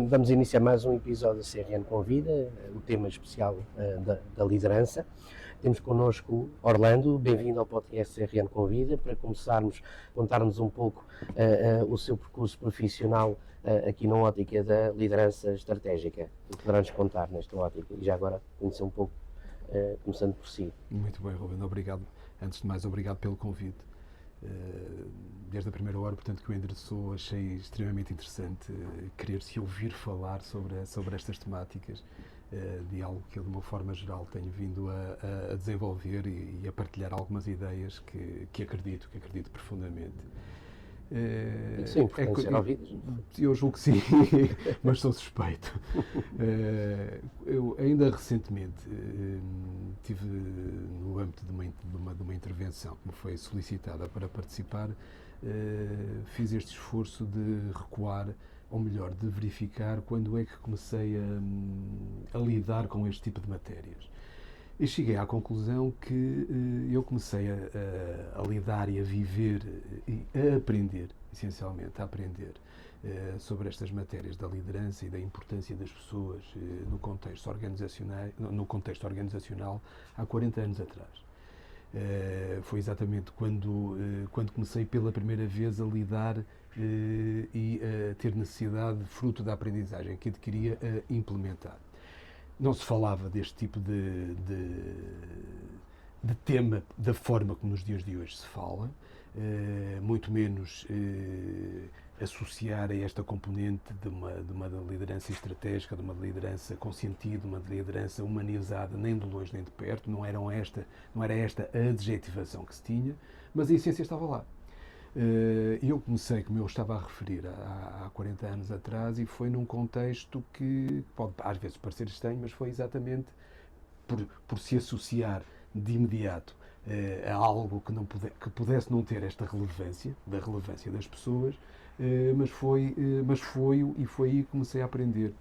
Vamos iniciar mais um episódio da CRN Convida, o tema especial da liderança. Temos connosco Orlando, bem-vindo ao podcast CRN Convida, para começarmos a contar-nos um pouco o seu percurso profissional aqui na ótica da liderança estratégica. O que poderá-nos contar nesta ótica e já agora conhecer um pouco, começando por si. Muito bem, Ruben, obrigado. Antes de mais, obrigado pelo convite. Desde a primeira hora, portanto, que o endereçou, achei extremamente interessante querer-se ouvir falar sobre estas temáticas, de algo que eu, de uma forma geral, tenho vindo a desenvolver e a partilhar algumas ideias que acredito profundamente. Isso é importante ser ouvido. Eu julgo que sim, mas sou suspeito. Eu ainda recentemente tive, no âmbito de uma intervenção que me foi solicitada para participar, fiz este esforço de recuar, ou melhor, de verificar quando é que comecei a lidar com este tipo de matérias. E cheguei à conclusão que eu comecei a lidar e a viver e a aprender, essencialmente, a aprender sobre estas matérias da liderança e da importância das pessoas no contexto organizacional há 40 anos atrás. Foi exatamente quando comecei pela primeira vez a lidar e a ter necessidade, fruto da aprendizagem que adquiria, a implementar. Não se falava deste tipo de tema da forma como nos dias de hoje se fala, muito menos associar a esta componente de uma liderança estratégica, de uma liderança com sentido, de uma liderança humanizada, nem de longe nem de perto. Não era esta a adjetivação que se tinha, mas a essência estava lá. Eu comecei, como eu estava a referir, há 40 anos atrás, e foi num contexto que pode às vezes parecer estranho, mas foi exatamente por se associar de imediato a algo que pudesse não ter esta relevância, da relevância das pessoas, mas foi aí que comecei a aprender.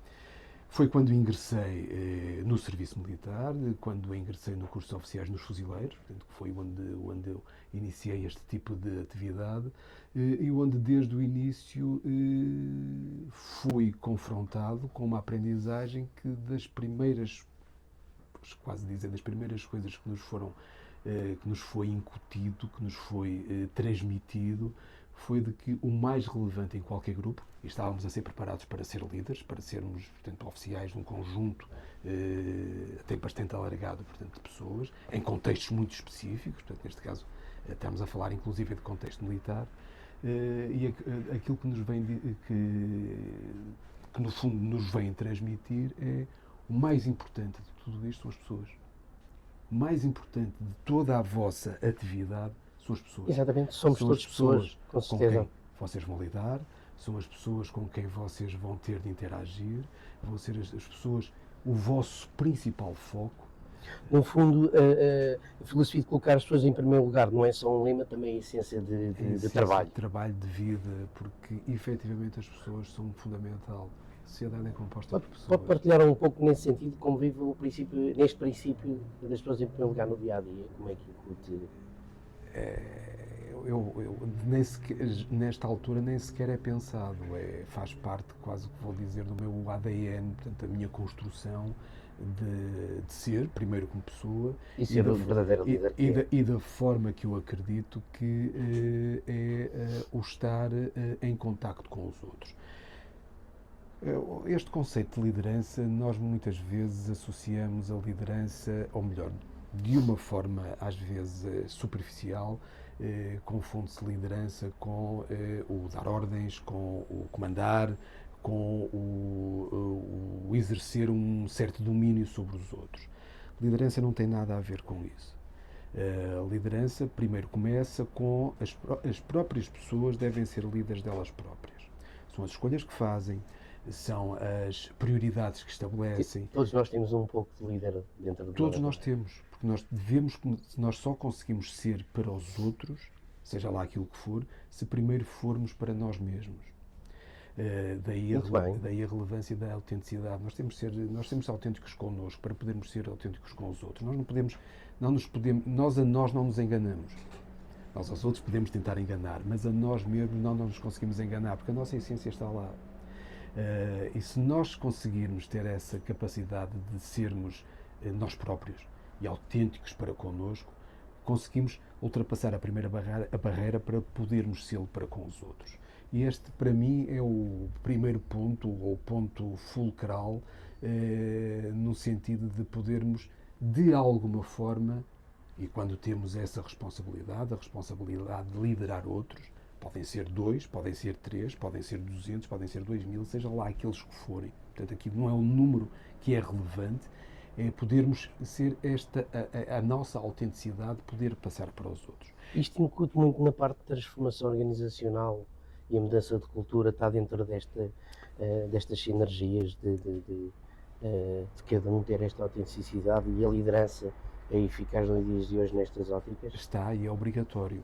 Foi quando ingressei no serviço militar, quando ingressei no curso de oficiais nos fuzileiros, portanto, que foi onde eu iniciei este tipo de atividade e onde desde o início fui confrontado com uma aprendizagem que das primeiras coisas que nos foi incutido, que nos foi transmitido, foi de que o mais relevante em qualquer grupo, e estávamos a ser preparados para ser líderes, para sermos, portanto, oficiais de um conjunto até bastante alargado, portanto, de pessoas, em contextos muito específicos, portanto, neste caso estamos a falar inclusive de contexto militar, e aquilo que nos vem, que no fundo nos vem transmitir é o mais importante de tudo isto são as pessoas. O mais importante de toda a vossa atividade são as pessoas. Exatamente, somos todas pessoas, com certeza. Quem vocês vão lidar, são as pessoas com quem vocês vão ter de interagir, vão ser as pessoas o vosso principal foco. No fundo, a filosofia de colocar as pessoas em primeiro lugar não é só um lema, também é a essência de trabalho. De trabalho, de vida, porque efetivamente as pessoas são fundamental. A sociedade é composta por pessoas. Pode partilhar um pouco nesse sentido, como vive neste princípio das pessoas em primeiro lugar no dia-a-dia, como é que incute? Eu nesta altura nem sequer é pensado, faz parte, quase que vou dizer, do meu ADN, portanto, a minha construção de ser, primeiro como pessoa, e ser o verdadeiro líder e da forma que eu acredito que é o estar em contacto com os outros. Este conceito de liderança, nós muitas vezes associamos a liderança, ou melhor, de uma forma às vezes superficial, confunde-se liderança com o dar ordens, com o comandar, com o exercer um certo domínio sobre os outros. Liderança não tem nada a ver com isso. A liderança primeiro começa com as próprias pessoas devem ser líderes delas próprias. São as escolhas que fazem, são as prioridades que estabelecem. Todos nós temos um pouco de líder dentro de nós. Todos nós temos, porque nós só conseguimos ser para os outros, seja lá aquilo que for, se primeiro formos para nós mesmos. Daí a relevância da autenticidade. Nós temos de ser autênticos connosco para podermos ser autênticos com os outros. Nós a nós não nos enganamos. Nós aos outros podemos tentar enganar, mas a nós mesmos não nos conseguimos enganar, porque a nossa essência está lá. E se nós conseguirmos ter essa capacidade de sermos nós próprios e autênticos para connosco, conseguimos ultrapassar a primeira barreira para podermos ser para com os outros. E este, para mim, é o primeiro ponto, ou o ponto fulcral, no sentido de podermos, de alguma forma, e quando temos essa responsabilidade, a responsabilidade de liderar outros, podem ser 2, podem ser 3, podem ser 200, podem ser 2000, seja lá aqueles que forem. Portanto, aqui não é um número que é relevante, é podermos ser a nossa autenticidade, poder passar para os outros. Isto incute muito na parte de transformação organizacional e a mudança de cultura está dentro destas sinergias de cada um ter esta autenticidade e a liderança é eficaz nos dias de hoje nestas óticas? Está e é obrigatório.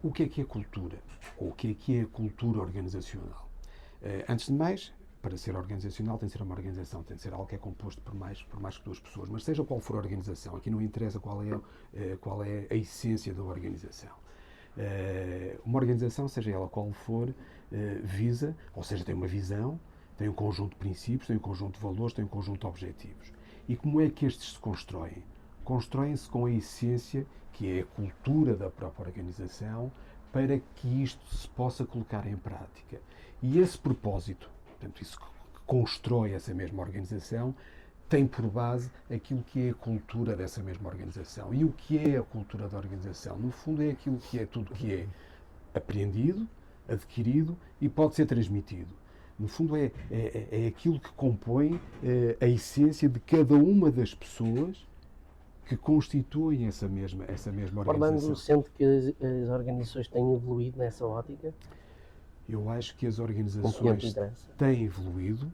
O que é cultura? Ou o que é a cultura organizacional? Antes de mais, para ser organizacional tem de ser uma organização, tem de ser algo que é composto por mais que 2 pessoas, mas seja qual for a organização, aqui não interessa qual é a essência da organização. Uma organização, seja ela qual for, visa, ou seja, tem uma visão, tem um conjunto de princípios, tem um conjunto de valores, tem um conjunto de objetivos. E como é que estes se constroem? Constroem-se com a essência, que é a cultura da própria organização, para que isto se possa colocar em prática. E esse propósito, portanto, isso que constrói essa mesma organização, tem por base aquilo que é a cultura dessa mesma organização. E o que é a cultura da organização? No fundo, é aquilo que é tudo que é aprendido, adquirido e pode ser transmitido. No fundo, é aquilo que compõe a essência de cada uma das pessoas que constituem essa mesma organização. Orlando, sente que as organizações têm evoluído nessa ótica? Eu acho que as organizações têm evoluído.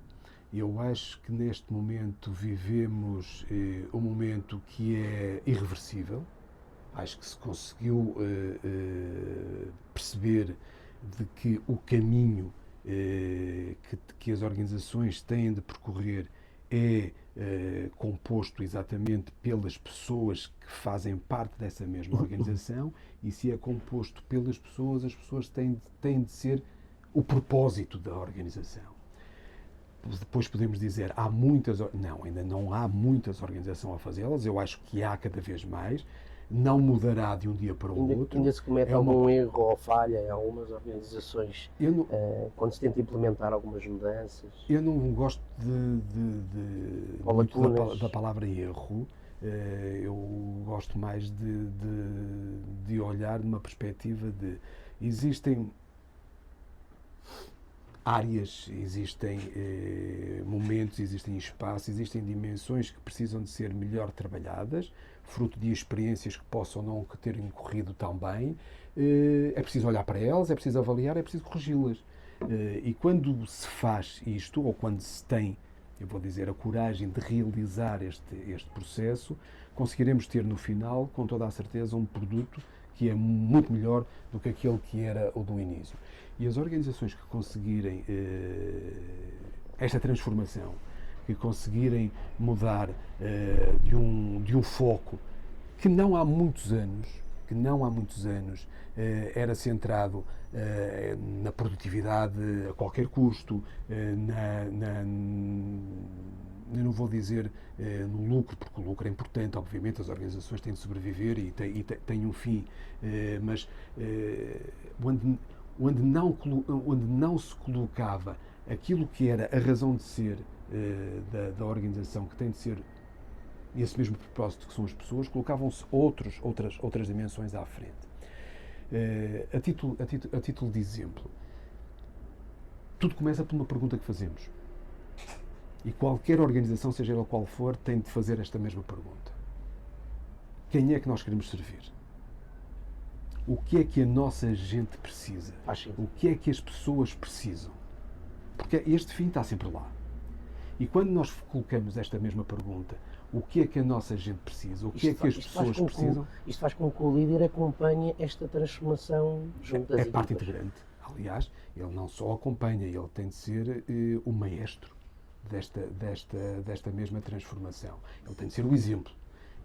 Eu acho que neste momento vivemos um momento que é irreversível. Acho que se conseguiu perceber de que o caminho que as organizações têm de percorrer é composto exatamente pelas pessoas que fazem parte dessa mesma organização, e se é composto pelas pessoas, as pessoas têm de ser o propósito da organização. Depois podemos dizer, há muitas... Não, ainda não há muitas organizações a fazê-las, eu acho que há cada vez mais, não mudará de um dia para o outro. Ainda se comete algum erro ou falha em algumas organizações quando se tenta implementar algumas mudanças? Eu não gosto da palavra erro. Eu gosto mais de olhar numa perspectiva de... Existem áreas, existem momentos, existem espaços, existem dimensões que precisam de ser melhor trabalhadas, fruto de experiências que possam não terem corrido tão bem. É preciso olhar para elas, é preciso avaliar, é preciso corrigi-las. E quando se faz isto, ou quando se tem, eu vou dizer, a coragem de realizar este processo, conseguiremos ter no final, com toda a certeza, um produto que é muito melhor do que aquele que era o do início. E as organizações que conseguirem esta transformação, que conseguirem mudar de um foco que não há muitos anos era centrado na produtividade a qualquer custo, eu não vou dizer no lucro, porque o lucro é importante, obviamente, as organizações têm de sobreviver e têm um fim, mas onde não se colocava aquilo que era a razão de ser da organização, que tem de ser esse mesmo propósito, que são as pessoas, colocavam-se outras dimensões à frente. A título de exemplo, tudo começa por uma pergunta que fazemos. E qualquer organização, seja ela qual for, tem de fazer esta mesma pergunta. Quem é que nós queremos servir? O que é que a nossa gente precisa? O que é que as pessoas precisam? Porque este fim está sempre lá. E quando nós colocamos esta mesma pergunta, o que é que a nossa gente precisa? O que é que as pessoas precisam? Isto faz com que o líder acompanhe esta transformação junto das equipas. É parte integrante. Aliás, ele não só acompanha, ele tem de ser o maestro desta mesma transformação. Ele tem de ser o exemplo.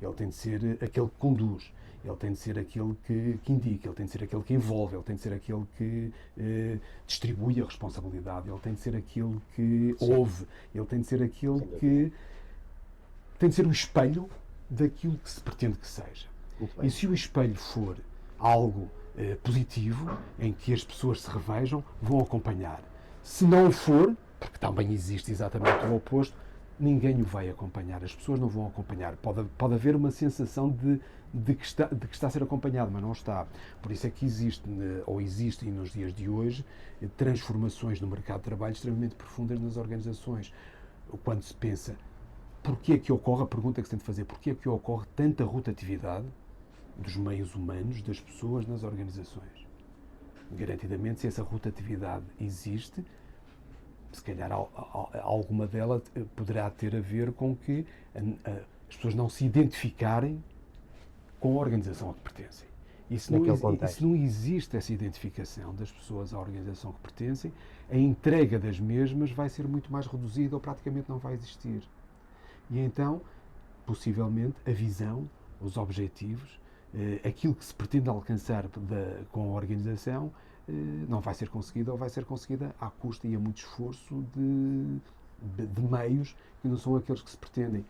Ele tem de ser aquele que conduz. ele tem de ser aquele que indica, ele tem de ser aquele que envolve, ele tem de ser aquele que distribui a responsabilidade, ele tem de ser aquele que ouve, ele tem de ser aquele que tem de ser um espelho daquilo que se pretende que seja. E se o espelho for algo positivo, em que as pessoas se revejam, vão acompanhar. Se não for, porque também existe exatamente o oposto, ninguém o vai acompanhar, as pessoas não vão acompanhar. Pode haver uma sensação de que está a ser acompanhado, mas não está. Por isso é que existem nos dias de hoje transformações no mercado de trabalho extremamente profundas nas organizações. Quando se pensa, porquê é que ocorre, a pergunta que se tem de fazer, porquê é que ocorre tanta rotatividade dos meios humanos, das pessoas nas organizações? Garantidamente, se essa rotatividade existe, se calhar alguma dela poderá ter a ver com que as pessoas não se identificarem com a organização a que pertencem. E se não existe essa identificação das pessoas à organização a que pertencem, a entrega das mesmas vai ser muito mais reduzida ou praticamente não vai existir. E então, possivelmente, a visão, os objetivos, aquilo que se pretende alcançar com a organização, não vai ser conseguida ou vai ser conseguida à custa e a muito esforço de meios que não são aqueles que se pretendem.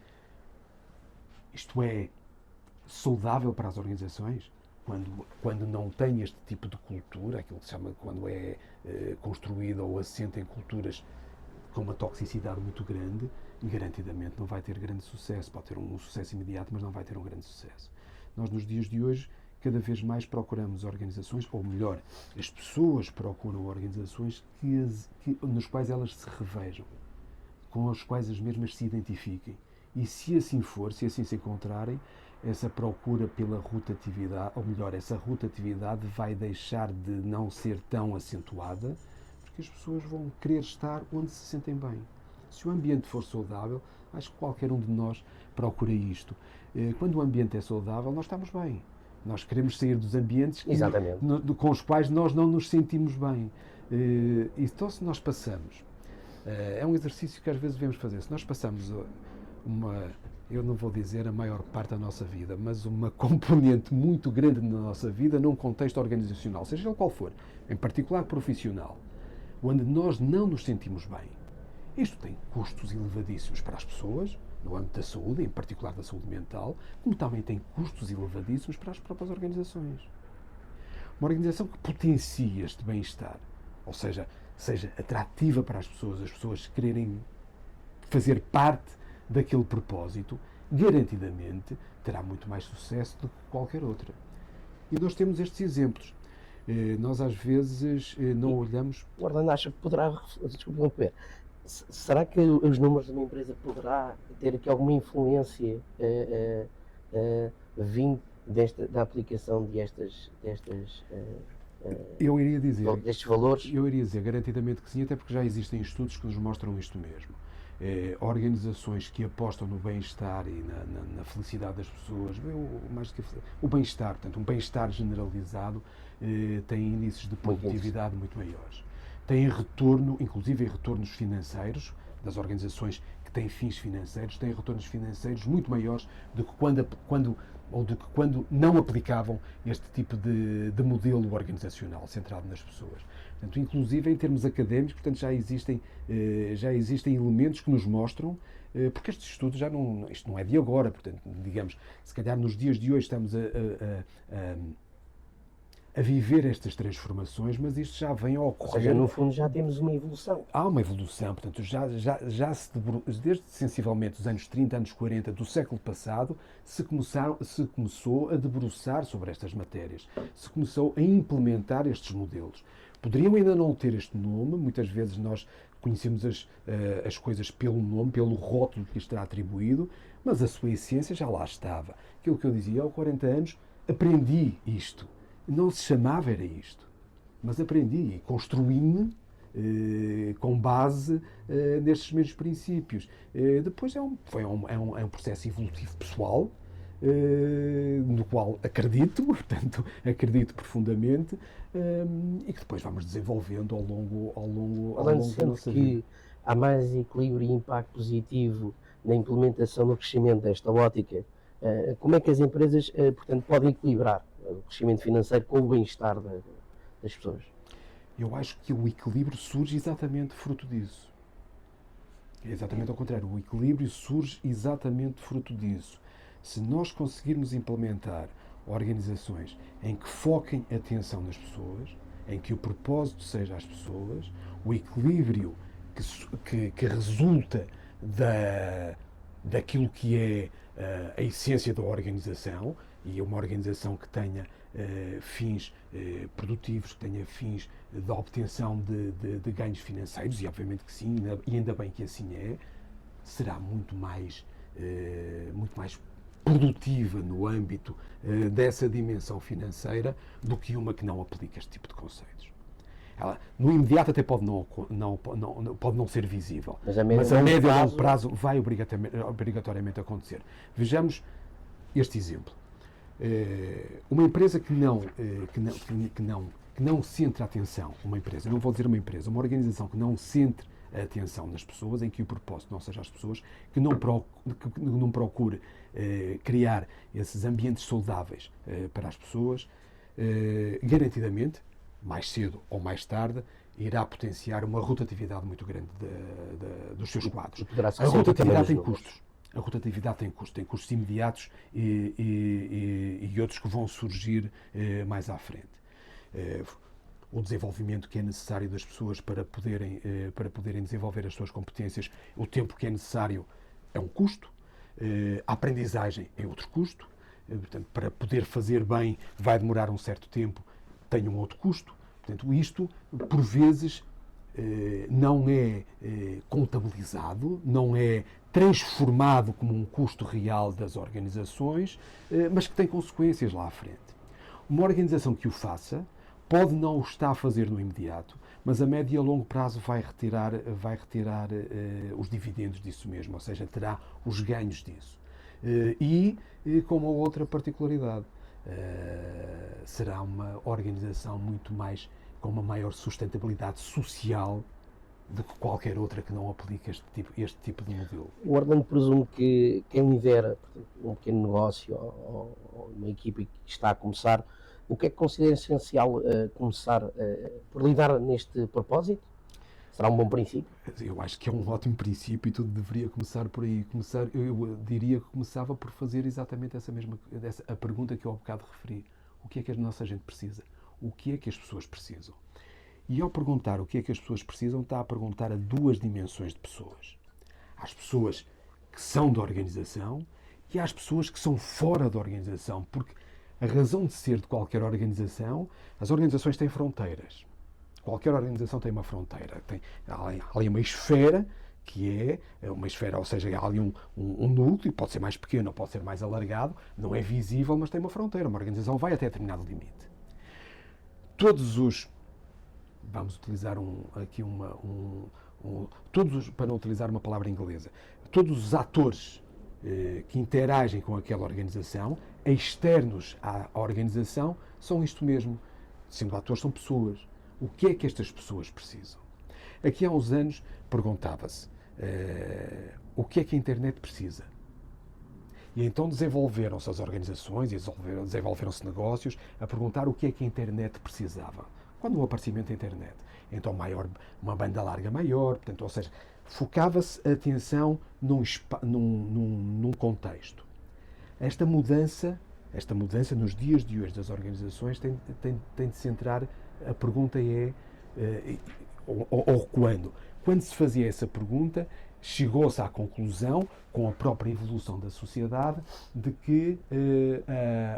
Isto é saudável para as organizações quando não tem este tipo de cultura, aquilo que se chama quando é construída ou assenta em culturas com uma toxicidade muito grande, garantidamente não vai ter grande sucesso. Pode ter um sucesso imediato, mas não vai ter um grande sucesso. Nós, nos dias de hoje, cada vez mais procuramos organizações, ou melhor, as pessoas procuram organizações nas quais elas se revejam, com as quais as mesmas se identifiquem. E se assim for, se assim se encontrarem, essa procura pela rotatividade, ou melhor, essa rotatividade vai deixar de não ser tão acentuada, porque as pessoas vão querer estar onde se sentem bem. Se o ambiente for saudável, acho que qualquer um de nós procura isto. Quando o ambiente é saudável, nós estamos bem. Nós queremos sair dos ambientes com os quais nós não nos sentimos bem. Então, se nós passamos, é um exercício que às vezes devemos fazer, se nós passamos eu não vou dizer a maior parte da nossa vida, mas uma componente muito grande na nossa vida num contexto organizacional, seja ele qual for, em particular profissional, onde nós não nos sentimos bem. Isto tem custos elevadíssimos para as pessoas, no âmbito da saúde, em particular da saúde mental, como também tem custos elevadíssimos para as próprias organizações. Uma organização que potencie este bem-estar, ou seja atrativa para as pessoas quererem fazer parte daquele propósito, garantidamente terá muito mais sucesso do que qualquer outra. E nós temos estes exemplos. Nós às vezes não olhamos... O Orlando acha que poderá... Desculpe interromper. Será que os números de uma empresa poderá ter aqui alguma influência vindo da aplicação destes valores? Eu iria dizer garantidamente que sim, até porque já existem estudos que nos mostram isto mesmo. Organizações que apostam no bem-estar e na felicidade das pessoas, o bem-estar, portanto, um bem-estar generalizado, têm índices de produtividade muito maiores. Têm retorno, inclusive em retornos financeiros, das organizações que têm fins financeiros, têm retornos financeiros muito maiores do que quando não aplicavam este tipo de modelo organizacional centrado nas pessoas. Portanto, inclusive em termos académicos, portanto, já existem elementos que nos mostram, porque estes estudos isto não é de agora, portanto, digamos, se calhar nos dias de hoje estamos a viver estas transformações, mas isto já vem a ocorrer. Ou seja, no fundo já temos uma evolução. Há uma evolução, portanto, desde sensivelmente os anos 30, anos 40 do século passado, se começou a debruçar sobre estas matérias, se começou a implementar estes modelos. Poderiam ainda não ter este nome, muitas vezes nós conhecemos as coisas pelo nome, pelo rótulo que lhes está atribuído, mas a sua essência já lá estava. Aquilo que eu dizia, aos 40 anos, aprendi isto. Não se chamava era isto, mas aprendi e construí-me com base nestes mesmos princípios. Depois é um processo evolutivo pessoal, no qual acredito profundamente, e que depois vamos desenvolvendo ao longo da nossa vida. Há mais equilíbrio e impacto positivo na implementação no crescimento desta ótica Como é que as empresas, portanto, podem equilibrar o crescimento financeiro com o bem-estar das pessoas? Eu acho que o equilíbrio surge exatamente fruto disso. É exatamente ao contrário. O equilíbrio surge exatamente fruto disso. Se nós conseguirmos implementar organizações em que foquem a atenção nas pessoas, em que o propósito seja as pessoas, o equilíbrio que resulta daquilo que é a essência da organização, e uma organização que tenha fins produtivos, que tenha fins de obtenção de ganhos financeiros, e obviamente que sim, e ainda bem que assim é, será muito mais produtiva no âmbito dessa dimensão financeira do que uma que não aplica este tipo de conceitos. Ela, no imediato até pode não ser visível, mas a médio e longo prazo vai obrigatoriamente acontecer. Vejamos este exemplo. Uma empresa que não centra a atenção, uma empresa, não vou dizer uma empresa, uma organização que não centre a atenção nas pessoas, em que o propósito não seja as pessoas, que não procure criar esses ambientes saudáveis para as pessoas, garantidamente, mais cedo ou mais tarde, irá potenciar uma rotatividade muito grande dos seus quadros. A rotatividade tem custos. A rotatividade tem custos imediatos e outros que vão surgir mais à frente. O desenvolvimento que é necessário das pessoas para poderem desenvolver as suas competências, o tempo que é necessário é um custo, a aprendizagem é outro custo, portanto, para poder fazer bem vai demorar um certo tempo, tem um outro custo. Portanto, isto, por vezes, não é contabilizado, não é transformado como um custo real das organizações, mas que tem consequências lá à frente. Uma organização que o faça pode não o estar a fazer no imediato, mas a médio e a longo prazo vai retirar os dividendos disso mesmo, ou seja, terá os ganhos disso. E com uma outra particularidade, será uma organização muito mais com uma maior sustentabilidade social do que qualquer outra que não aplique este tipo de modelo. O Orlando presume que quem lidera um pequeno negócio ou uma equipa que está a começar, o que é que considera essencial começar por lidar neste propósito? Será um bom princípio? Eu acho que é um ótimo princípio e tudo deveria começar por aí. Eu diria que começava por fazer exatamente a pergunta que eu há bocado referi. O que é que a nossa gente precisa? O que é que as pessoas precisam? E ao perguntar o que é que as pessoas precisam, está a perguntar a duas dimensões de pessoas. Às pessoas que são da organização e às pessoas que são fora da organização, porque a razão de ser de qualquer organização, as organizações têm fronteiras. Qualquer organização tem uma fronteira. Há ali uma esfera, que é uma esfera, ou seja, há ali um núcleo, pode ser mais pequeno ou pode ser mais alargado, não é visível, mas tem uma fronteira. Uma organização vai até determinado limite. Vamos utilizar para não utilizar uma palavra inglesa, todos os atores que interagem com aquela organização, externos à organização, são isto mesmo. Sendo atores, são pessoas. O que é que estas pessoas precisam? Aqui há uns anos perguntava-se o que é que a internet precisa? E então desenvolveram-se as organizações e desenvolveram-se negócios a perguntar o que é que a internet precisava. Quando o aparecimento da internet, então uma banda larga maior, portanto, ou seja, focava-se a atenção num contexto. Esta mudança nos dias de hoje das organizações tem de centrar, a pergunta ou quando? Quando se fazia essa pergunta, chegou-se à conclusão, com a própria evolução da sociedade, de que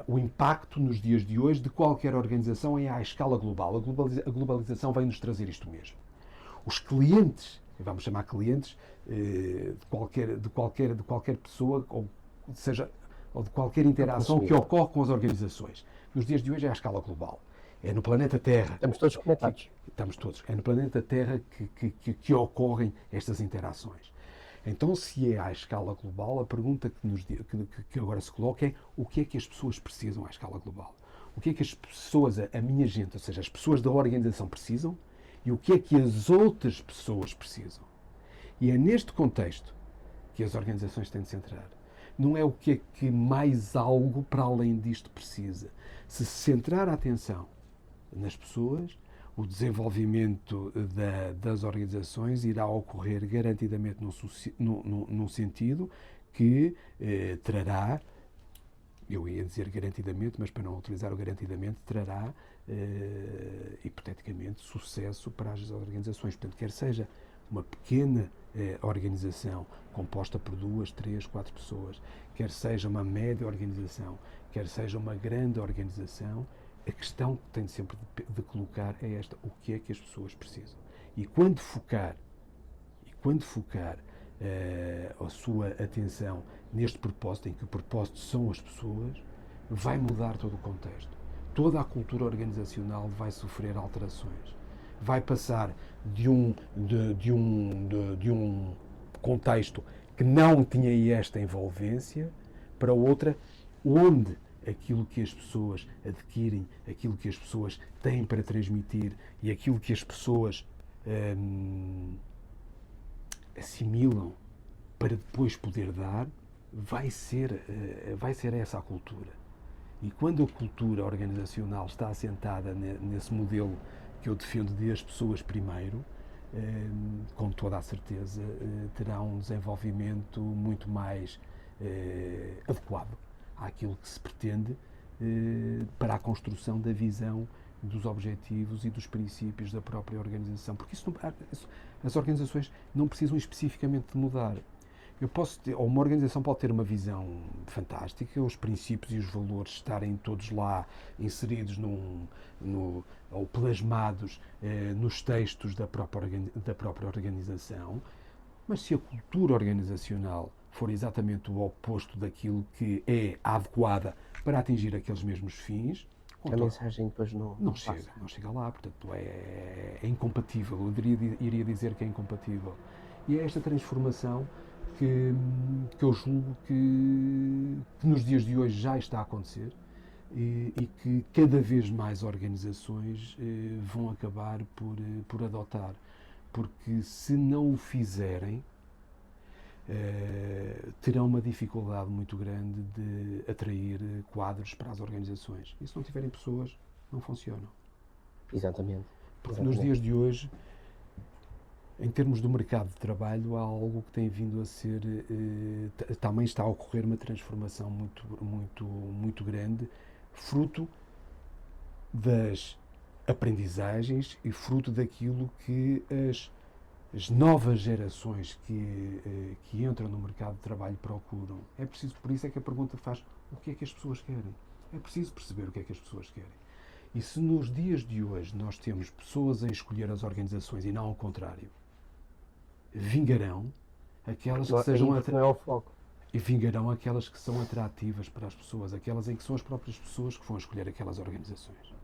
o impacto nos dias de hoje de qualquer organização é à escala global. A globalização vem-nos trazer isto mesmo. Os clientes, vamos chamar clientes, de qualquer pessoa, ou de qualquer interação que ocorre com as organizações, nos dias de hoje é à escala global. É no planeta Terra. Estamos todos conectados. Estamos todos. É no planeta Terra que ocorrem estas interações. Então, se é à escala global, a pergunta que agora se coloca é o que é que as pessoas precisam à escala global? O que é que as pessoas, a minha gente, ou seja, as pessoas da organização precisam e o que é que as outras pessoas precisam? E é neste contexto que as organizações têm de centrar. não é o que é que mais algo para além disto precisa. Se centrar a atenção nas pessoas, o desenvolvimento das organizações irá ocorrer garantidamente num sentido que trará, eu ia dizer garantidamente, mas para não utilizar o garantidamente, trará hipoteticamente sucesso para as organizações. Portanto, quer seja uma pequena organização composta por 2, 3, 4 pessoas, quer seja uma média organização, quer seja uma grande organização, a questão que tem sempre de colocar é esta: o que é que as pessoas precisam? E quando focar a sua atenção neste propósito, em que o propósito são as pessoas, vai mudar todo o contexto. Toda a cultura organizacional vai sofrer alterações. Vai passar de um contexto que não tinha esta envolvência para outra, onde aquilo que as pessoas adquirem, aquilo que as pessoas têm para transmitir e aquilo que as pessoas assimilam para depois poder dar, vai ser essa a cultura. E quando a cultura organizacional está assentada nesse modelo que eu defendo de as pessoas primeiro, com toda a certeza terá um desenvolvimento muito mais adequado àquilo que se pretende para a construção da visão, dos objetivos e dos princípios da própria organização. Porque as organizações não precisam especificamente de mudar. Ou uma organização pode ter uma visão fantástica, os princípios e os valores estarem todos lá inseridos ou plasmados nos textos da própria organização, mas se a cultura organizacional for exatamente o oposto daquilo que é adequada para atingir aqueles mesmos fins, a mensagem depois não chega lá, portanto é incompatível, eu iria dizer que é incompatível. E é esta transformação que eu julgo que nos dias de hoje já está a acontecer e que cada vez mais organizações vão acabar por adotar. Porque se não o fizerem, terão uma dificuldade muito grande de atrair quadros para as organizações. E se não tiverem pessoas, não funcionam. Exatamente. Porque nos dias de hoje, em termos do mercado de trabalho, há algo que tem vindo a ser, também está a ocorrer uma transformação muito grande, fruto das aprendizagens e fruto daquilo que as novas gerações que entram no mercado de trabalho procuram. É preciso, por isso é que a pergunta faz: o que é que as pessoas querem? É preciso perceber o que é que as pessoas querem. E se nos dias de hoje nós temos pessoas a escolher as organizações e não ao contrário, vingarão aquelas que sejam não é o foco. E vingarão aquelas que são atrativas para as pessoas, aquelas em que são as próprias pessoas que vão escolher aquelas organizações.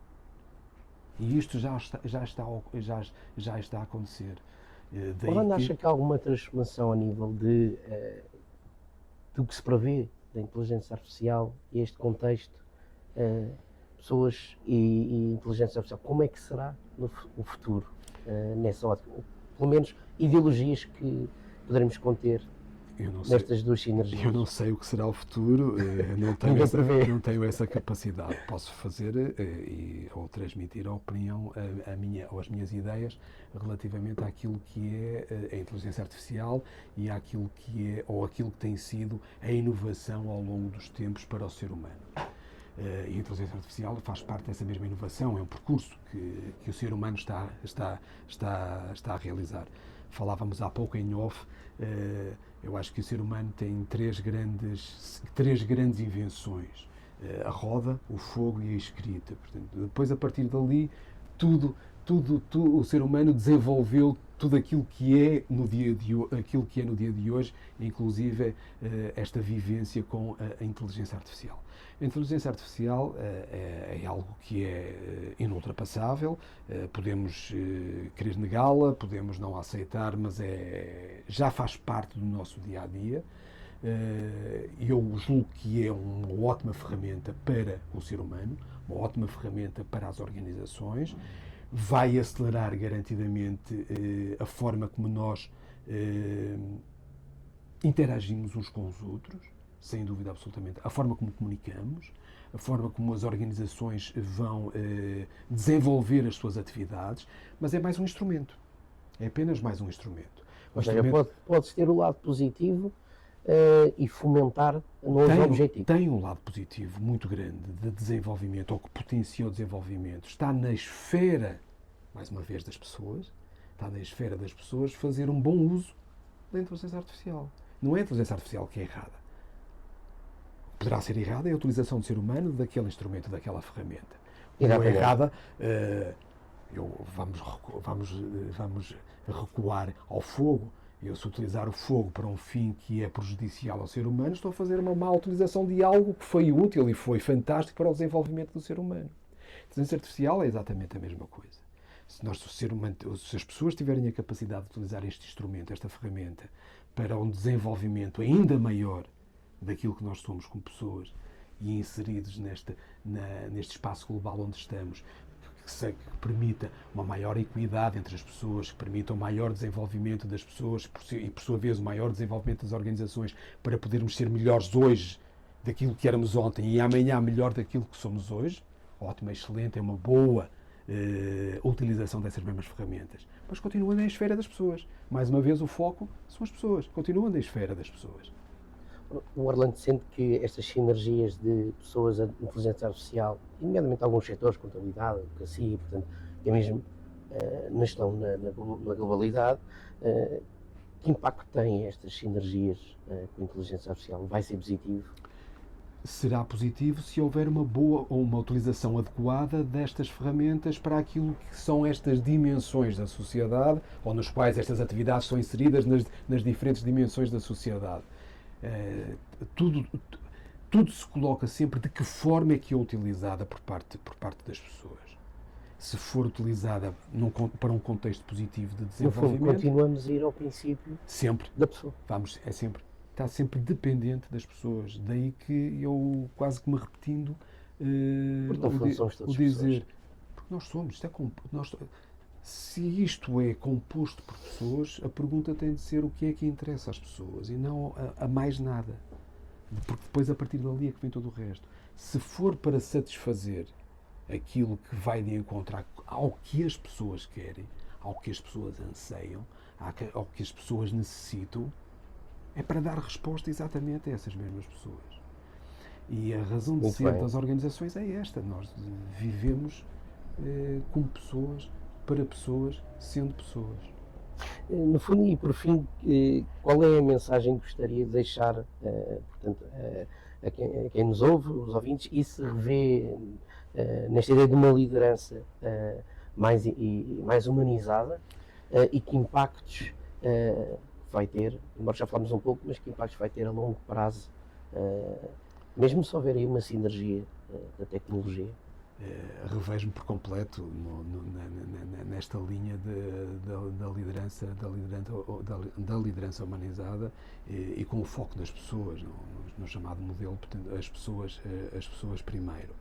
E isto já está a acontecer. Orlando, acha que há alguma transformação a nível do que se prevê da inteligência artificial e este contexto, pessoas e inteligência artificial? Como é que será o futuro nessa ótica? Pelo menos ideologias que poderemos conter nestas duas sinergias. Eu não sei o que será o futuro, não tenho essa capacidade. Posso fazer ou transmitir a opinião, ou as minhas ideias relativamente àquilo que é a inteligência artificial e àquilo que é, ou aquilo que tem sido a inovação ao longo dos tempos para o ser humano. E a inteligência artificial faz parte dessa mesma inovação, é um percurso que o ser humano está a realizar. Falávamos há pouco em off, eu acho que o ser humano tem três grandes invenções: a roda, o fogo e a escrita. Portanto, depois, a partir dali, o ser humano desenvolveu tudo aquilo que é no dia de hoje, inclusive esta vivência com a inteligência artificial. A inteligência artificial é algo que é inultrapassável, podemos querer negá-la, podemos não aceitar, mas já faz parte do nosso dia-a-dia. Eu julgo que é uma ótima ferramenta para o ser humano, uma ótima ferramenta para as organizações, vai acelerar garantidamente a forma como nós interagimos uns com os outros, sem dúvida absolutamente. A forma como comunicamos, a forma como as organizações vão desenvolver as suas atividades, mas é mais um instrumento. É apenas mais um instrumento. Ou seja, pode ter o lado positivo e fomentar novos objetivos. Tem um lado positivo muito grande de desenvolvimento, ou que potencia o desenvolvimento. Está na esfera, mais uma vez, das pessoas. Está na esfera das pessoas fazer um bom uso da inteligência artificial. Não é a inteligência artificial que é errada. Poderá ser errada é a utilização do ser humano daquele instrumento, daquela ferramenta. Não é errada, vamos recuar ao fogo. Eu, se utilizar o fogo para um fim que é prejudicial ao ser humano, estou a fazer uma má utilização de algo que foi útil e foi fantástico para o desenvolvimento do ser humano. A inteligência artificial é exatamente a mesma coisa. Se as pessoas tiverem a capacidade de utilizar este instrumento, esta ferramenta, para um desenvolvimento ainda maior daquilo que nós somos como pessoas e inseridos neste espaço global onde estamos, que permita uma maior equidade entre as pessoas, que permita um maior desenvolvimento das pessoas e, por sua vez, o maior desenvolvimento das organizações para podermos ser melhores hoje daquilo que éramos ontem e amanhã melhor daquilo que somos hoje, ótimo, excelente, é uma boa utilização dessas mesmas ferramentas. Mas continua na esfera das pessoas. Mais uma vez, o foco são as pessoas. Continua na esfera das pessoas. O Orlando sente que estas sinergias de pessoas a inteligência artificial, nomeadamente alguns setores, contabilidade, advocacia, portanto, até mesmo na gestão na globalidade, que impacto têm estas sinergias com a inteligência artificial? Vai ser positivo? Será positivo se houver uma boa ou uma utilização adequada destas ferramentas para aquilo que são estas dimensões da sociedade, ou nos quais estas atividades são inseridas nas diferentes dimensões da sociedade. Tudo se coloca sempre de que forma é que é utilizada por parte das pessoas. Se for utilizada para um contexto positivo de desenvolvimento... No fundo, continuamos a ir ao princípio sempre da pessoa. Está sempre dependente das pessoas. Daí que eu quase que me repetindo o dizer... Porque nós somos, se isto é composto por pessoas, a pergunta tem de ser o que é que interessa às pessoas e não a mais nada. Porque depois, a partir dali, é que vem todo o resto. Se for para satisfazer aquilo que vai de encontrar ao que as pessoas querem, ao que as pessoas anseiam, ao que as pessoas necessitam, é para dar resposta exatamente a essas mesmas pessoas. E a razão de ser das organizações é esta. Nós vivemos como pessoas, para pessoas, sendo pessoas. No fundo, e por fim, qual é a mensagem que gostaria de deixar portanto, a quem nos ouve, os ouvintes, e se revê nesta ideia de uma liderança mais humanizada e que impactos vai ter, embora já falámos um pouco, mas que impactos vai ter a longo prazo, mesmo se houver aí uma sinergia da tecnologia? Revejo-me por completo nesta linha da liderança humanizada e com o foco das pessoas, no chamado modelo, portanto, as pessoas primeiro.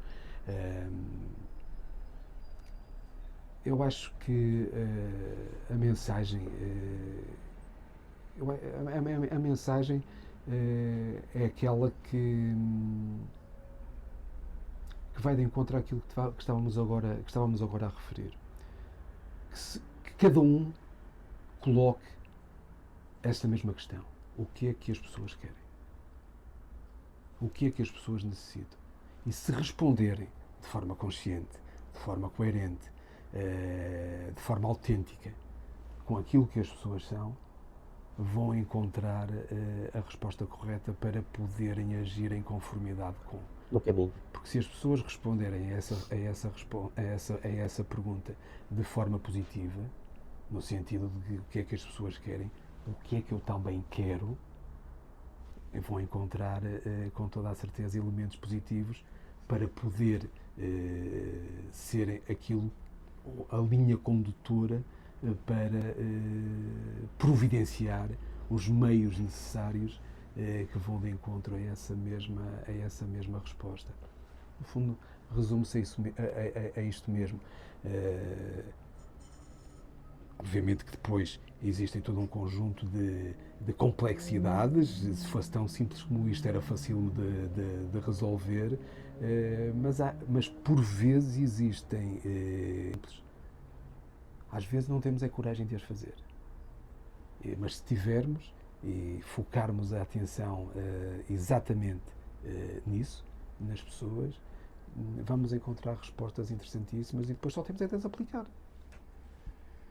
Eu acho que a mensagem é aquela que vai de encontro àquilo que estávamos agora a referir. Que cada um coloque esta mesma questão. O que é que as pessoas querem? O que é que as pessoas necessitam? E se responderem de forma consciente, de forma coerente, de forma autêntica, com aquilo que as pessoas são, vão encontrar a resposta correta para poderem agir em conformidade com no caminho. Porque se as pessoas responderem a essa pergunta de forma positiva, no sentido de o que é que as pessoas querem, o que é que eu também quero, vão encontrar com toda a certeza elementos positivos para poder ser aquilo, a linha condutora para providenciar os meios necessários que vão de encontro a essa mesma resposta. No fundo, resume-se a isto mesmo. Obviamente que depois existem todo um conjunto de complexidades. Se fosse tão simples como isto, era fácil de resolver, mas por vezes existem. Às vezes não temos a coragem de as fazer. Mas se tivermos e focarmos a atenção exatamente nisso, nas pessoas, vamos encontrar respostas interessantíssimas e depois só temos é de as aplicar.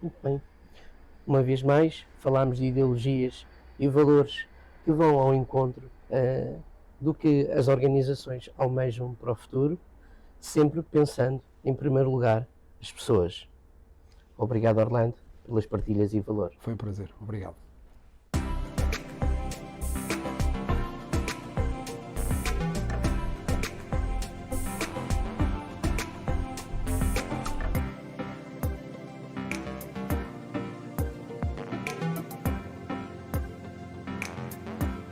Muito bem. Uma vez mais, falámos de ideologias e valores que vão ao encontro do que as organizações almejam para o futuro, sempre pensando, em primeiro lugar, as pessoas. Obrigado, Orlando, pelas partilhas e valor. Foi um prazer. Obrigado.